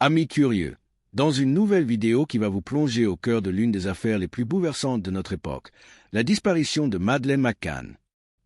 Amis curieux, dans une nouvelle vidéo qui va vous plonger au cœur de l'une des affaires les plus bouleversantes de notre époque, la disparition de Madeleine McCann.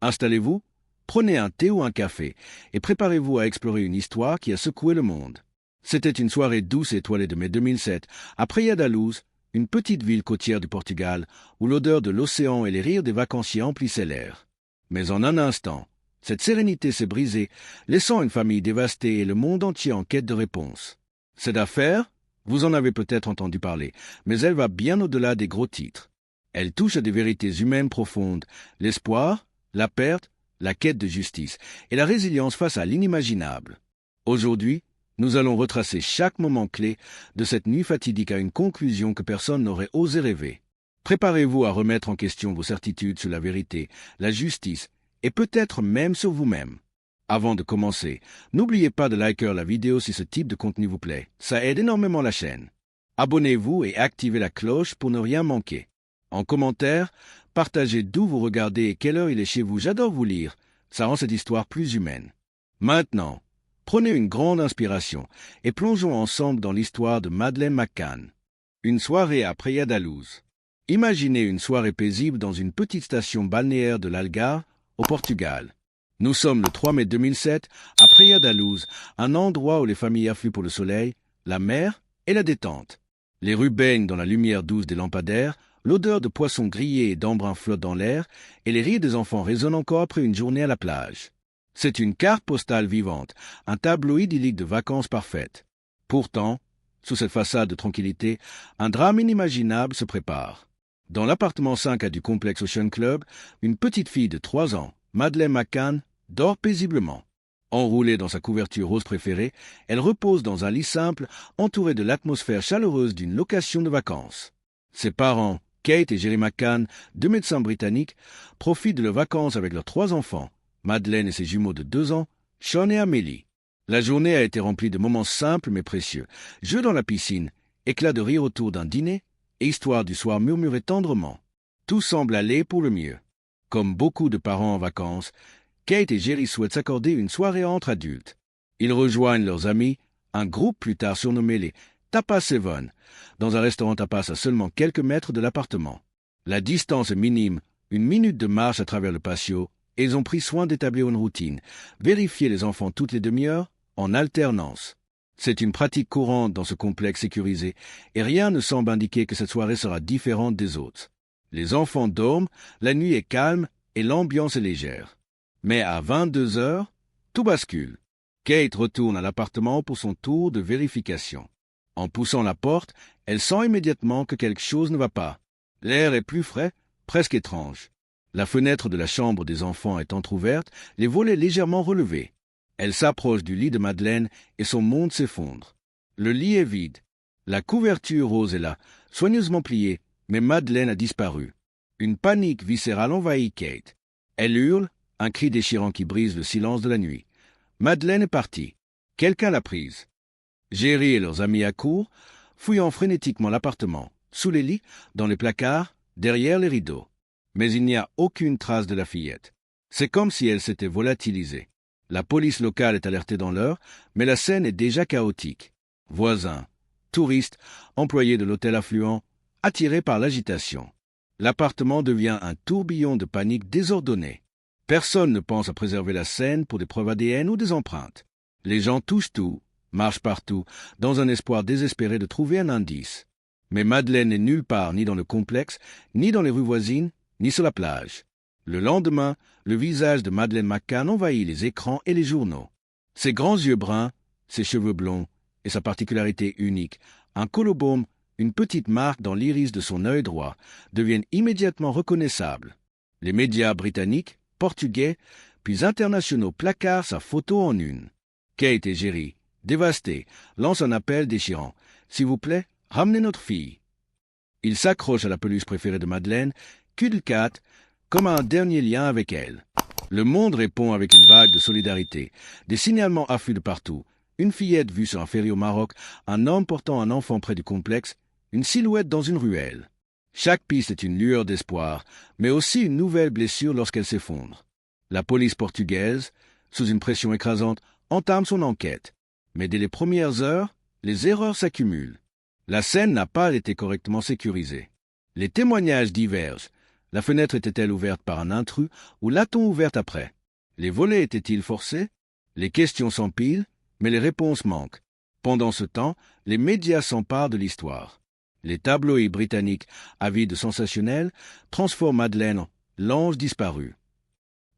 Installez-vous, prenez un thé ou un café et préparez-vous à explorer une histoire qui a secoué le monde. C'était une soirée douce et étoilée de mai 2007, à Praia da Luz, une petite ville côtière du Portugal, où l'odeur de l'océan et les rires des vacanciers emplissaient l'air. Mais en un instant, cette sérénité s'est brisée, laissant une famille dévastée et le monde entier en quête de réponses. Cette affaire, vous en avez peut-être entendu parler, mais elle va bien au-delà des gros titres. Elle touche à des vérités humaines profondes, l'espoir, la perte, la quête de justice et la résilience face à l'inimaginable. Aujourd'hui, nous allons retracer chaque moment clé de cette nuit fatidique à une conclusion que personne n'aurait osé rêver. Préparez-vous à remettre en question vos certitudes sur la vérité, la justice et peut-être même sur vous-même. Avant de commencer, n'oubliez pas de liker la vidéo si ce type de contenu vous plaît. Ça aide énormément la chaîne. Abonnez-vous et activez la cloche pour ne rien manquer. En commentaire, partagez d'où vous regardez et quelle heure il est chez vous. J'adore vous lire. Ça rend cette histoire plus humaine. Maintenant, prenez une grande inspiration et plongeons ensemble dans l'histoire de Madeleine McCann. Une soirée à Praia da Luz. Imaginez une soirée paisible dans une petite station balnéaire de l'Algarve, au Portugal. Nous sommes le 3 mai 2007, à Praia da Luz, un endroit où les familles affluent pour le soleil, la mer et la détente. Les rues baignent dans la lumière douce des lampadaires, l'odeur de poissons grillés et d'embrun flotte dans l'air, et les rires des enfants résonnent encore après une journée à la plage. C'est une carte postale vivante, un tableau idyllique de vacances parfaites. Pourtant, sous cette façade de tranquillité, un drame inimaginable se prépare. Dans l'appartement 5A du complexe Ocean Club, une petite fille de 3 ans, Madeleine McCann, dort paisiblement. Enroulée dans sa couverture rose préférée, elle repose dans un lit simple, entourée de l'atmosphère chaleureuse d'une location de vacances. Ses parents, Kate et Jerry McCann, 2 médecins britanniques, profitent de leurs vacances avec leurs 3 enfants, Madeleine et ses jumeaux de 2 ans, Sean et Amélie. La journée a été remplie de moments simples mais précieux. Jeux dans la piscine, éclats de rire autour d'un dîner, et histoires du soir murmurées tendrement. Tout semble aller pour le mieux. Comme beaucoup de parents en vacances, Kate et Jerry souhaitent s'accorder une soirée entre adultes. Ils rejoignent leurs amis, un groupe plus tard surnommé les Tapas Seven, dans un restaurant tapas à seulement quelques mètres de l'appartement. La distance est minime, 1 minute de marche à travers le patio, et ils ont pris soin d'établir une routine, vérifier les enfants toutes les demi-heures, en alternance. C'est une pratique courante dans ce complexe sécurisé, et rien ne semble indiquer que cette soirée sera différente des autres. Les enfants dorment, la nuit est calme et l'ambiance est légère. Mais à 22 heures, tout bascule. Kate retourne à l'appartement pour son tour de vérification. En poussant la porte, elle sent immédiatement que quelque chose ne va pas. L'air est plus frais, presque étrange. La fenêtre de la chambre des enfants est entr'ouverte, les volets légèrement relevés. Elle s'approche du lit de Madeleine et son monde s'effondre. Le lit est vide. La couverture rose est là, soigneusement pliée, mais Madeleine a disparu. Une panique viscérale envahit Kate. Elle hurle, un cri déchirant qui brise le silence de la nuit. Madeleine est partie. Quelqu'un l'a prise. Jerry et leurs amis accourent, fouillant frénétiquement l'appartement, sous les lits, dans les placards, derrière les rideaux. Mais il n'y a aucune trace de la fillette. C'est comme si elle s'était volatilisée. La police locale est alertée dans l'heure, mais la scène est déjà chaotique. Voisins, touristes, employés de l'hôtel affluent, attirés par l'agitation. L'appartement devient un tourbillon de panique désordonnée. Personne ne pense à préserver la scène pour des preuves ADN ou des empreintes. Les gens touchent tout, marchent partout, dans un espoir désespéré de trouver un indice. Mais Madeleine n'est nulle part, ni dans le complexe, ni dans les rues voisines, ni sur la plage. Le lendemain, le visage de Madeleine McCann envahit les écrans et les journaux. Ses grands yeux bruns, ses cheveux blonds et sa particularité unique, un collarbone, une petite marque dans l'iris de son œil droit, deviennent immédiatement reconnaissables. Les médias britanniques, portugais, puis internationaux placardent sa photo en une. Kate et Jerry, dévastés, lancent un appel déchirant. « S'il vous plaît, ramenez notre fille !» Ils s'accrochent à la peluche préférée de Madeleine, Cat, comme un dernier lien avec elle. Le monde répond avec une vague de solidarité. Des signalements affluent de partout. Une fillette vue sur un ferry au Maroc, un homme portant un enfant près du complexe, une silhouette dans une ruelle. Chaque piste est une lueur d'espoir, mais aussi une nouvelle blessure lorsqu'elle s'effondre. La police portugaise, sous une pression écrasante, entame son enquête. Mais dès les premières heures, Les erreurs s'accumulent. La scène n'a pas été correctement sécurisée. Les témoignages divergent. La fenêtre était-elle ouverte par un intrus ou l'a-t-on ouverte après? Les volets étaient-ils forcés? Les questions s'empilent, mais les réponses manquent. Pendant ce temps, les médias s'emparent de l'histoire. Les tabloïds britanniques, avides de sensationnel, transforment Madeleine en l'ange disparu.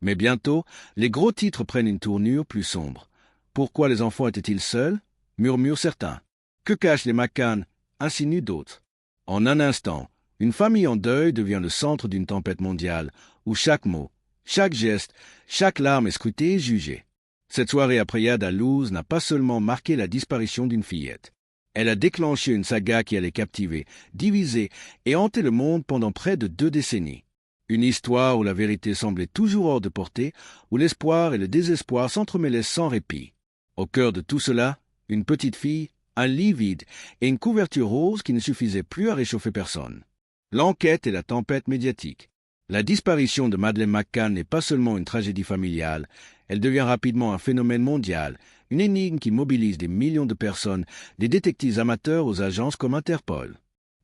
Mais bientôt, les gros titres prennent une tournure plus sombre. Pourquoi les enfants étaient-ils seuls? Murmurent certains. Que cachent les McCann? Insinuent d'autres. En un instant, une famille en deuil devient le centre d'une tempête mondiale, où chaque mot, chaque geste, chaque larme est scrutée et jugée. Cette soirée à Praia da Luz n'a pas seulement marqué la disparition d'une fillette. Elle a déclenché une saga qui allait captiver, diviser et hanter le monde pendant près de 2 décennies. Une histoire où la vérité semblait toujours hors de portée, où l'espoir et le désespoir s'entremêlaient sans répit. Au cœur de tout cela, une petite fille, un lit vide et une couverture rose qui ne suffisait plus à réchauffer personne. L'enquête et la tempête médiatique. La disparition de Madeleine McCann n'est pas seulement une tragédie familiale, elle devient rapidement un phénomène mondial, une énigme qui mobilise des millions de personnes, des détectives amateurs aux agences comme Interpol.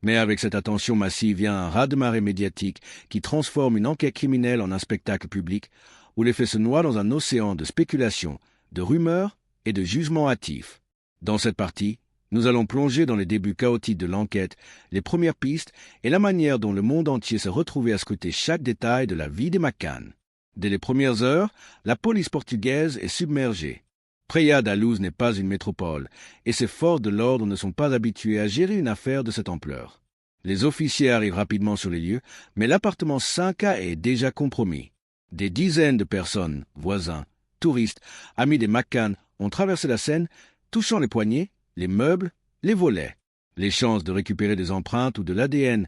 Mais avec cette attention massive vient un raz-de-marée médiatique qui transforme une enquête criminelle en un spectacle public, où les faits se noient dans un océan de spéculations, de rumeurs et de jugements hâtifs. Dans cette partie, nous allons plonger dans les débuts chaotiques de l'enquête, les premières pistes et la manière dont le monde entier s'est retrouvé à scruter chaque détail de la vie des McCann. Dès les premières heures, la police portugaise est submergée. Praia da Luz n'est pas une métropole, et ses forces de l'ordre ne sont pas habitués à gérer une affaire de cette ampleur. Les officiers arrivent rapidement sur les lieux, mais l'appartement 5A est déjà compromis. Des dizaines de personnes, voisins, touristes, amis des McCann, ont traversé la scène, touchant les poignets, les meubles, les volets. Les chances de récupérer des empreintes ou de l'ADN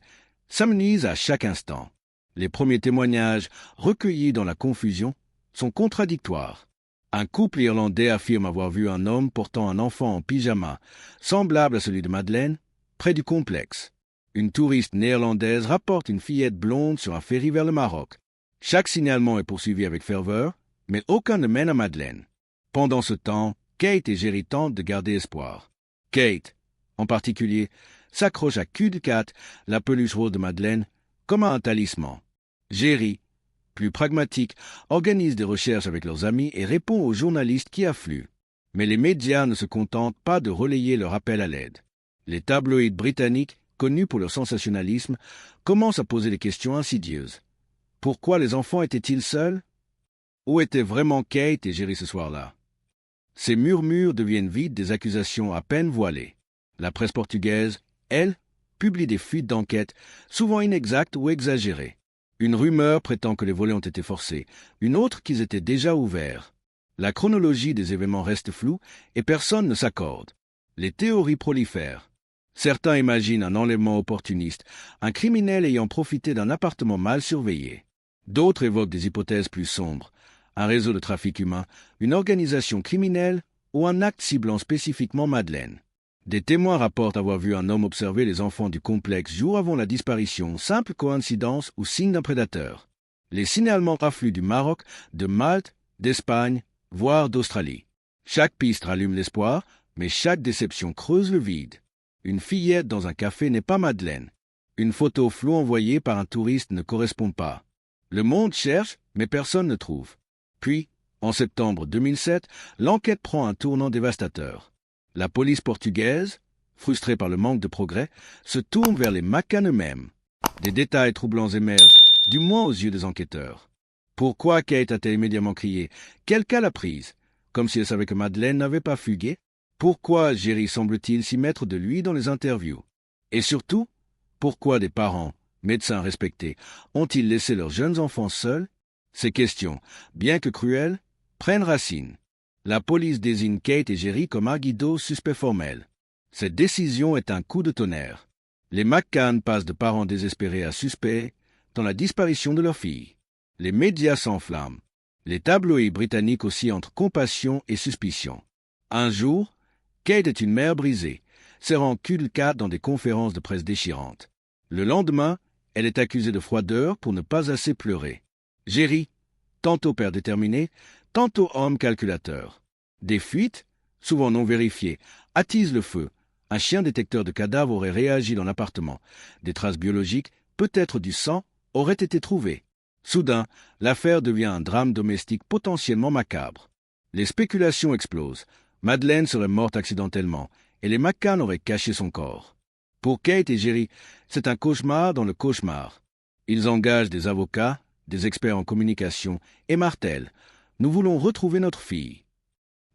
s'amenuisent à chaque instant. Les premiers témoignages, recueillis dans la confusion, sont contradictoires. Un couple irlandais affirme avoir vu un homme portant un enfant en pyjama, semblable à celui de Madeleine, près du complexe. Une touriste néerlandaise rapporte une fillette blonde sur un ferry vers le Maroc. Chaque signalement est poursuivi avec ferveur, mais aucun ne mène à Madeleine. Pendant ce temps, Kate et Jerry tentent de garder espoir. Kate, en particulier, s'accroche à Cul-de-Cat, la peluche rose de Madeleine, comme à un talisman. Jerry, plus pragmatique, organise des recherches avec leurs amis et répond aux journalistes qui affluent. Mais les médias ne se contentent pas de relayer leur appel à l'aide. Les tabloïds britanniques, connus pour leur sensationnalisme, commencent à poser des questions insidieuses. Pourquoi les enfants étaient-ils seuls? Où étaient vraiment Kate et Jerry ce soir-là? Ces murmures deviennent vite des accusations à peine voilées. La presse portugaise, elle, publie des fuites d'enquête, souvent inexactes ou exagérées. Une rumeur prétend que les volets ont été forcés, une autre qu'ils étaient déjà ouverts. La chronologie des événements reste floue et personne ne s'accorde. Les théories prolifèrent. Certains imaginent un enlèvement opportuniste, un criminel ayant profité d'un appartement mal surveillé. D'autres évoquent des hypothèses plus sombres, un réseau de trafic humain, une organisation criminelle ou un acte ciblant spécifiquement Madeleine. Des témoins rapportent avoir vu un homme observer les enfants du complexe jour avant la disparition, simple coïncidence ou signe d'un prédateur. Les signalements affluent du Maroc, de Malte, d'Espagne, voire d'Australie. Chaque piste rallume l'espoir, mais chaque déception creuse le vide. Une fillette dans un café n'est pas Madeleine. Une photo floue envoyée par un touriste ne correspond pas. Le monde cherche, mais personne ne trouve. Puis, en septembre 2007, l'enquête prend un tournant dévastateur. La police portugaise, frustrée par le manque de progrès, se tourne vers les McCann eux-mêmes. Des détails troublants émergent, du moins aux yeux des enquêteurs. Pourquoi Kate a-t-elle immédiatement crié « Quelqu'un l'a prise ?» comme si elle savait que Madeleine n'avait pas fugué? Pourquoi Jerry semble-t-il s'y mettre de lui dans les interviews? Et surtout, pourquoi des parents, médecins respectés, ont-ils laissé leurs jeunes enfants seuls? Ces questions, bien que cruelles, prennent racine. La police désigne Kate et Jerry comme arguidos suspects formels. Cette décision est un coup de tonnerre. Les McCann passent de parents désespérés à suspects dans la disparition de leur fille. Les médias s'enflamment. Les tabloïds britanniques oscillent entre compassion et suspicion. Un jour, Kate est une mère brisée, serrant Cul-de-Cat dans des conférences de presse déchirantes. Le lendemain, elle est accusée de froideur pour ne pas assez pleurer. Jerry, tantôt père déterminé, tantôt homme calculateur. Des fuites, souvent non vérifiées, attisent le feu, Un chien détecteur de cadavres aurait réagi dans l'appartement. Des traces biologiques, peut-être du sang, auraient été trouvées. Soudain, l'affaire devient un drame domestique potentiellement macabre. Les spéculations explosent. Madeleine serait morte accidentellement et les McCann auraient caché son corps. Pour Kate et Jerry, c'est un cauchemar dans le cauchemar. Ils engagent des avocats, des experts en communication et martèlent « Nous voulons retrouver notre fille ».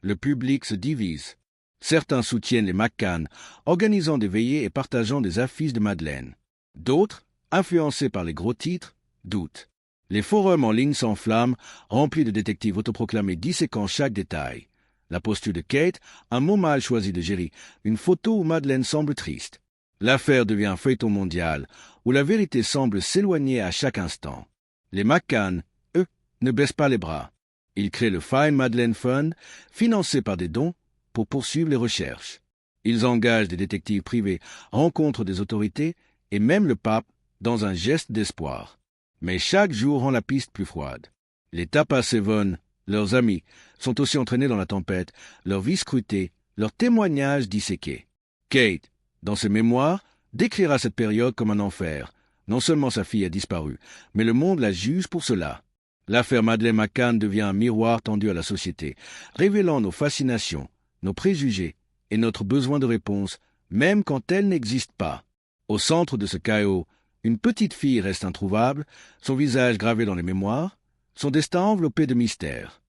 Le public se divise. Certains soutiennent les McCann, organisant des veillées et partageant des affiches de Madeleine. D'autres, influencés par les gros titres, doutent. Les forums en ligne s'enflamment, remplis de détectives autoproclamés disséquant chaque détail. La posture de Kate, un mot mal choisi de Jerry, une photo où Madeleine semble triste. L'affaire devient un feuilleton mondial, où la vérité semble s'éloigner à chaque instant. Les McCann, eux, ne baissent pas les bras. Ils créent le Find Madeleine Fund, financé par des dons, pour poursuivre les recherches. Ils engagent des détectives privés, rencontrent des autorités et même le pape dans un geste d'espoir. Mais chaque jour rend la piste plus froide. Les Tapas Seven, leurs amis, sont aussi entraînés dans la tempête, leur vie scrutée, leurs témoignages disséqués. Kate, dans ses mémoires, décrira cette période comme un enfer. Non seulement sa fille a disparu, mais le monde la juge pour cela. L'affaire Madeleine McCann devient un miroir tendu à la société, révélant nos fascinations, nos préjugés et notre besoin de réponse, même quand elles n'existent pas. Au centre de ce chaos, une petite fille reste introuvable, son visage gravé dans les mémoires, son destin enveloppé de mystère.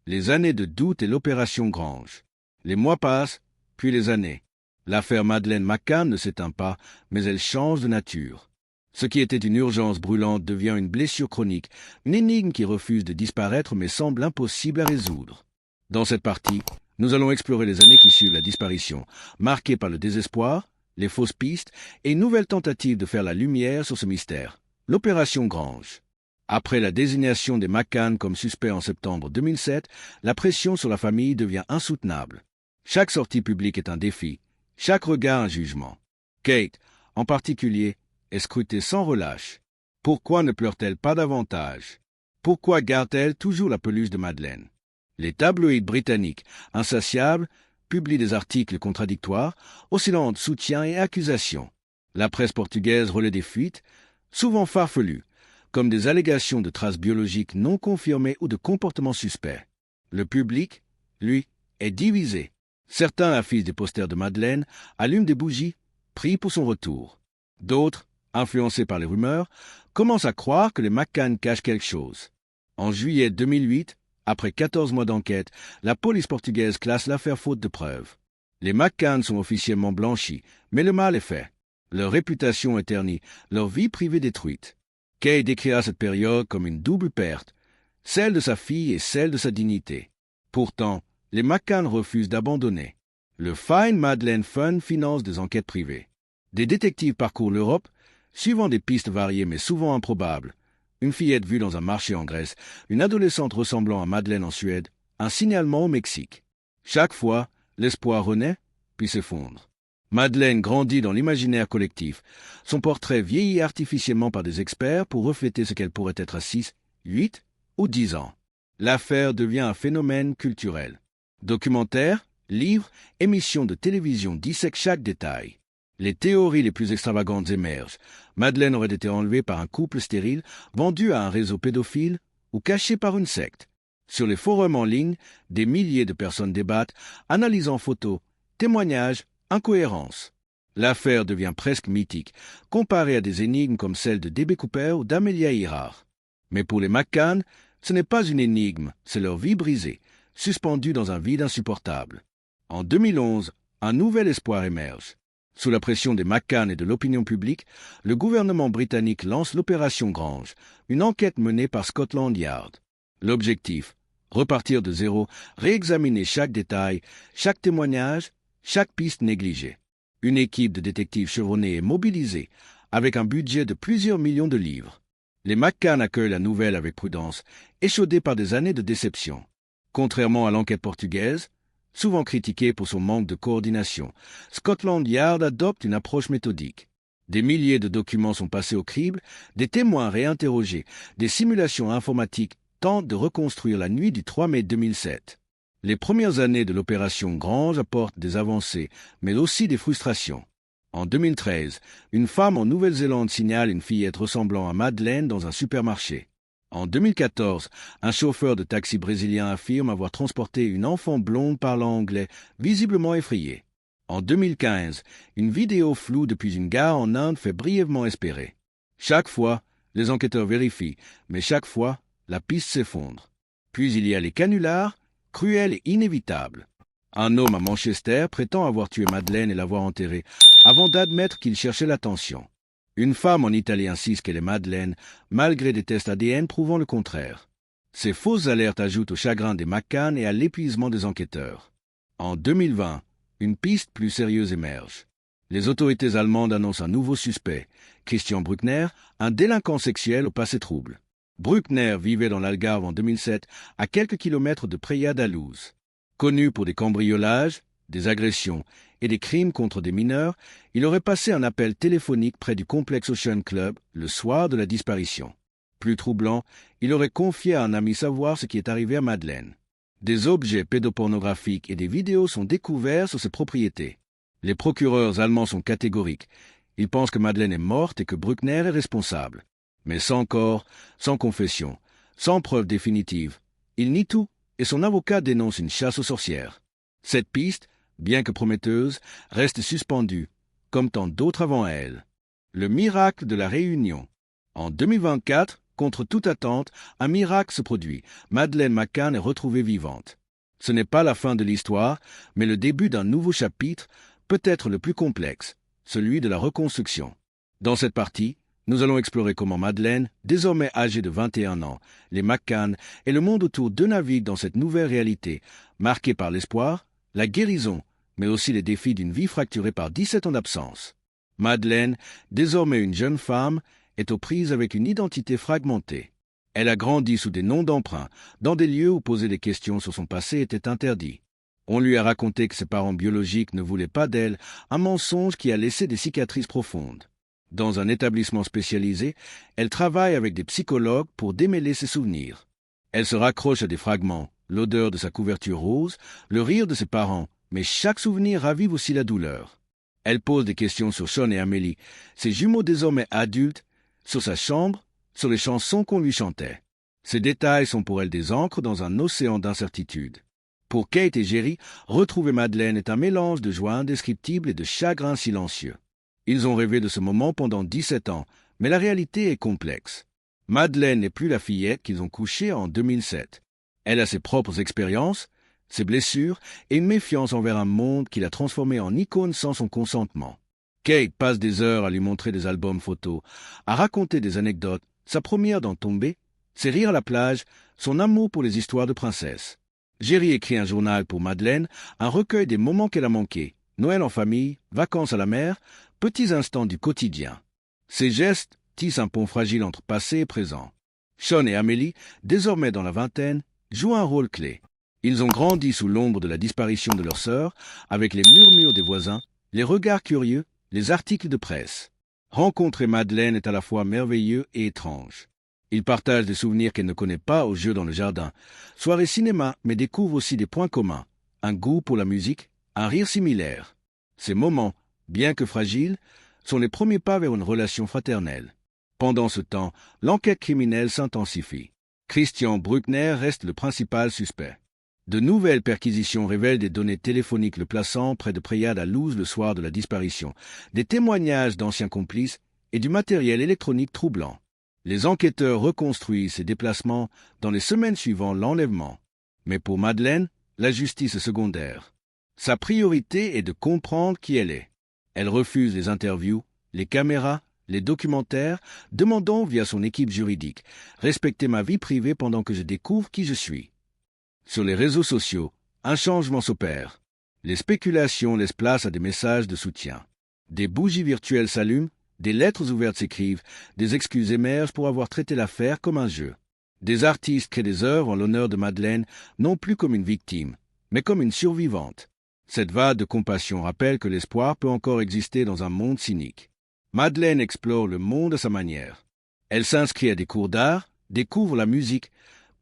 Les années de doute et l'opération Grange. Les mois passent, puis les années. L'affaire Madeleine McCann ne s'éteint pas, mais elle change de nature. Ce qui était une urgence brûlante devient une blessure chronique, une énigme qui refuse de disparaître mais semble impossible à résoudre. Dans cette partie, nous allons explorer les années qui suivent la disparition, marquées par le désespoir, les fausses pistes et une nouvelle tentative de faire la lumière sur ce mystère, l'opération Grange. Après la désignation des McCann comme suspects en septembre 2007, la pression sur la famille devient insoutenable. Chaque sortie publique est un défi, chaque regard un jugement. Kate, en particulier, est scrutée sans relâche. Pourquoi ne pleure-t-elle pas davantage? Pourquoi garde-t-elle toujours la peluche de Madeleine? Les tabloïds britanniques, insatiables, publient des articles contradictoires, oscillant entre soutien et accusation. La presse portugaise relaie des fuites, souvent farfelues, comme des allégations de traces biologiques non confirmées ou de comportements suspects. Le public, lui, est divisé. Certains affichent des posters de Madeleine, allument des bougies, prient pour son retour. D'autres, influencés par les rumeurs, commencent à croire que les McCann cachent quelque chose. En juillet 2008, après 14 mois d'enquête, la police portugaise classe l'affaire faute de preuves. Les McCann sont officiellement blanchis, mais le mal est fait. Leur réputation est ternie, leur vie privée détruite. Kay décrira cette période comme une double perte, celle de sa fille et celle de sa dignité. Pourtant, les McCann refusent d'abandonner. Le Find Madeleine Fund finance des enquêtes privées. Des détectives parcourent l'Europe, suivant des pistes variées mais souvent improbables. Une fillette vue dans un marché en Grèce, une adolescente ressemblant à Madeleine en Suède, un signalement au Mexique. Chaque fois, l'espoir renaît, puis s'effondre. Madeleine grandit dans l'imaginaire collectif. Son portrait vieillit artificiellement par des experts pour refléter ce qu'elle pourrait être à 6, 8 ou 10 ans. L'affaire devient un phénomène culturel. Documentaires, livres, émissions de télévision dissèquent chaque détail. Les théories les plus extravagantes émergent. Madeleine aurait été enlevée par un couple stérile, vendue à un réseau pédophile ou cachée par une secte. Sur les forums en ligne, des milliers de personnes débattent, analysant photos, témoignages, incohérences. L'affaire devient presque mythique, comparée à des énigmes comme celle de D.B. Cooper ou d'Amelia Earhart. Mais pour les McCann, ce n'est pas une énigme, c'est leur vie brisée, suspendue dans un vide insupportable. En 2011, un nouvel espoir émerge. Sous la pression des McCann et de l'opinion publique, le gouvernement britannique lance l'opération Grange, une enquête menée par Scotland Yard. L'objectif, repartir de zéro, réexaminer chaque détail, chaque témoignage, chaque piste négligée. Une équipe de détectives chevronnés est mobilisée, avec un budget de plusieurs millions de livres. Les McCann accueillent la nouvelle avec prudence, échaudés par des années de déception. Contrairement à l'enquête portugaise, souvent critiquée pour son manque de coordination, Scotland Yard adopte une approche méthodique. Des milliers de documents sont passés au crible, des témoins réinterrogés, des simulations informatiques tentent de reconstruire la nuit du 3 mai 2007. Les premières années de l'opération Grange apportent des avancées, mais aussi des frustrations. En 2013, une femme en Nouvelle-Zélande signale une fillette ressemblant à Madeleine dans un supermarché. En 2014, un chauffeur de taxi brésilien affirme avoir transporté une enfant blonde parlant anglais, visiblement effrayée. En 2015, une vidéo floue depuis une gare en Inde fait brièvement espérer. Chaque fois, les enquêteurs vérifient, mais chaque fois, la piste s'effondre. Puis il y a les canulars, cruels et inévitables. Un homme à Manchester prétend avoir tué Madeleine et l'avoir enterrée, avant d'admettre qu'il cherchait l'attention. Une femme en Italie insiste qu'elle est Madeleine, malgré des tests ADN prouvant le contraire. Ces fausses alertes ajoutent au chagrin des McCann et à l'épuisement des enquêteurs. En 2020, une piste plus sérieuse émerge. Les autorités allemandes annoncent un nouveau suspect, Christian Bruckner, un délinquant sexuel au passé trouble. Bruckner vivait dans l'Algarve en 2007, à quelques kilomètres de Praia da Luz. Connu pour des cambriolages, des agressions et des crimes contre des mineurs, il aurait passé un appel téléphonique près du complexe Ocean Club le soir de la disparition. Plus troublant, il aurait confié à un ami savoir ce qui est arrivé à Madeleine. Des objets pédopornographiques et des vidéos sont découverts sur ses propriétés. Les procureurs allemands sont catégoriques. Ils pensent que Madeleine est morte et que Bruckner est responsable. Mais sans corps, sans confession, sans preuve définitive, il nie tout et son avocat dénonce une chasse aux sorcières. Cette piste, bien que prometteuse, reste suspendue, comme tant d'autres avant elle. Le miracle de la réunion. En 2024, contre toute attente, un miracle se produit. Madeleine McCann est retrouvée vivante. Ce n'est pas la fin de l'histoire, mais le début d'un nouveau chapitre, peut-être le plus complexe, celui de la reconstruction. Dans cette partie, nous allons explorer comment Madeleine, désormais âgée de 21 ans, les McCann et le monde autour d'eux naviguent dans cette nouvelle réalité, marquée par l'espoir, la guérison, mais aussi les défis d'une vie fracturée par 17 ans d'absence. Madeleine, désormais une jeune femme, est aux prises avec une identité fragmentée. Elle a grandi sous des noms d'emprunt, dans des lieux où poser des questions sur son passé était interdit. On lui a raconté que ses parents biologiques ne voulaient pas d'elle, un mensonge qui a laissé des cicatrices profondes. Dans un établissement spécialisé, elle travaille avec des psychologues pour démêler ses souvenirs. Elle se raccroche à des fragments, l'odeur de sa couverture rose, le rire de ses parents, mais chaque souvenir ravive aussi la douleur. Elle pose des questions sur Sean et Amélie, ses jumeaux désormais adultes, sur sa chambre, sur les chansons qu'on lui chantait. Ces détails sont pour elle des encres dans un océan d'incertitude. Pour Kate et Jerry, retrouver Madeleine est un mélange de joie indescriptible et de chagrin silencieux. Ils ont rêvé de ce moment pendant 17 ans, mais la réalité est complexe. Madeleine n'est plus la fillette qu'ils ont couchée en 2007. Elle a ses propres expériences, ses blessures et une méfiance envers un monde qui l'a transformée en icône sans son consentement. Kate passe des heures à lui montrer des albums photos, à raconter des anecdotes, sa première d'en tomber, ses rires à la plage, son amour pour les histoires de princesses. Jerry écrit un journal pour Madeleine, un recueil des moments qu'elle a manqués, Noël en famille, vacances à la mer, petits instants du quotidien. Ces gestes tissent un pont fragile entre passé et présent. Sean et Amélie, désormais dans la vingtaine, jouent un rôle clé. Ils ont grandi sous l'ombre de la disparition de leur sœur, avec les murmures des voisins, les regards curieux, les articles de presse. Rencontrer Madeleine est à la fois merveilleux et étrange. Ils partagent des souvenirs qu'elle ne connaît pas aux jeux dans le jardin. Soirée cinéma, mais découvrent aussi des points communs. Un goût pour la musique, un rire similaire. Ces moments, bien que fragiles, sont les premiers pas vers une relation fraternelle. Pendant ce temps, l'enquête criminelle s'intensifie. Christian Bruckner reste le principal suspect. De nouvelles perquisitions révèlent des données téléphoniques le plaçant près de Praia da Luz le soir de la disparition, des témoignages d'anciens complices et du matériel électronique troublant. Les enquêteurs reconstruisent ces déplacements dans les semaines suivant l'enlèvement. Mais pour Madeleine, la justice est secondaire. Sa priorité est de comprendre qui elle est. Elle refuse les interviews, les caméras, les documentaires, demandant via son équipe juridique « Respectez ma vie privée pendant que je découvre qui je suis ». Sur les réseaux sociaux, un changement s'opère. Les spéculations laissent place à des messages de soutien. Des bougies virtuelles s'allument, des lettres ouvertes s'écrivent, des excuses émergent pour avoir traité l'affaire comme un jeu. Des artistes créent des œuvres en l'honneur de Madeleine, non plus comme une victime, mais comme une survivante. Cette vague de compassion rappelle que l'espoir peut encore exister dans un monde cynique. Madeleine explore le monde à sa manière. Elle s'inscrit à des cours d'art, découvre la musique,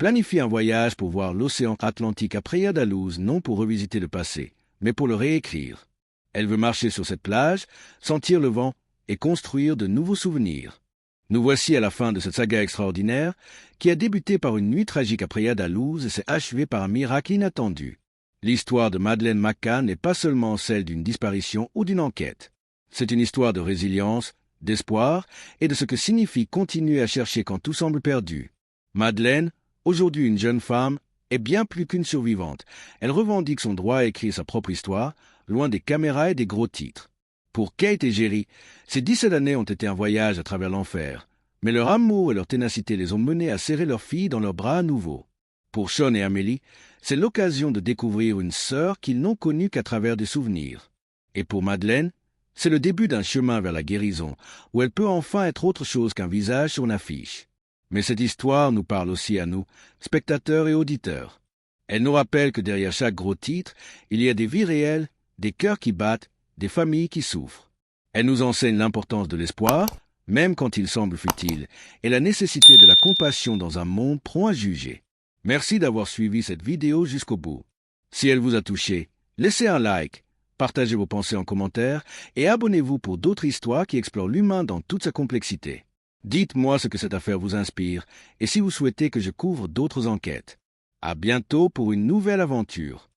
planifie un voyage pour voir l'océan Atlantique à Praia da Luz, non pour revisiter le passé, mais pour le réécrire. Elle veut marcher sur cette plage, sentir le vent et construire de nouveaux souvenirs. Nous voici à la fin de cette saga extraordinaire qui a débuté par une nuit tragique à Praia da Luz et s'est achevée par un miracle inattendu. L'histoire de Madeleine McCann n'est pas seulement celle d'une disparition ou d'une enquête. C'est une histoire de résilience, d'espoir et de ce que signifie continuer à chercher quand tout semble perdu. Madeleine, aujourd'hui une jeune femme, est bien plus qu'une survivante. Elle revendique son droit à écrire sa propre histoire, loin des caméras et des gros titres. Pour Kate et Jerry, ces 17 années ont été un voyage à travers l'enfer, mais leur amour et leur ténacité les ont menés à serrer leur fille dans leurs bras à nouveau. Pour Sean et Amélie, c'est l'occasion de découvrir une sœur qu'ils n'ont connue qu'à travers des souvenirs. Et pour Madeleine, c'est le début d'un chemin vers la guérison, où elle peut enfin être autre chose qu'un visage sur une affiche. Mais cette histoire nous parle aussi à nous, spectateurs et auditeurs. Elle nous rappelle que derrière chaque gros titre, il y a des vies réelles, des cœurs qui battent, des familles qui souffrent. Elle nous enseigne l'importance de l'espoir, même quand il semble futile, et la nécessité de la compassion dans un monde prompt à juger. Merci d'avoir suivi cette vidéo jusqu'au bout. Si elle vous a touché, laissez un like, partagez vos pensées en commentaire et abonnez-vous pour d'autres histoires qui explorent l'humain dans toute sa complexité. Dites-moi ce que cette affaire vous inspire et si vous souhaitez que je couvre d'autres enquêtes. À bientôt pour une nouvelle aventure.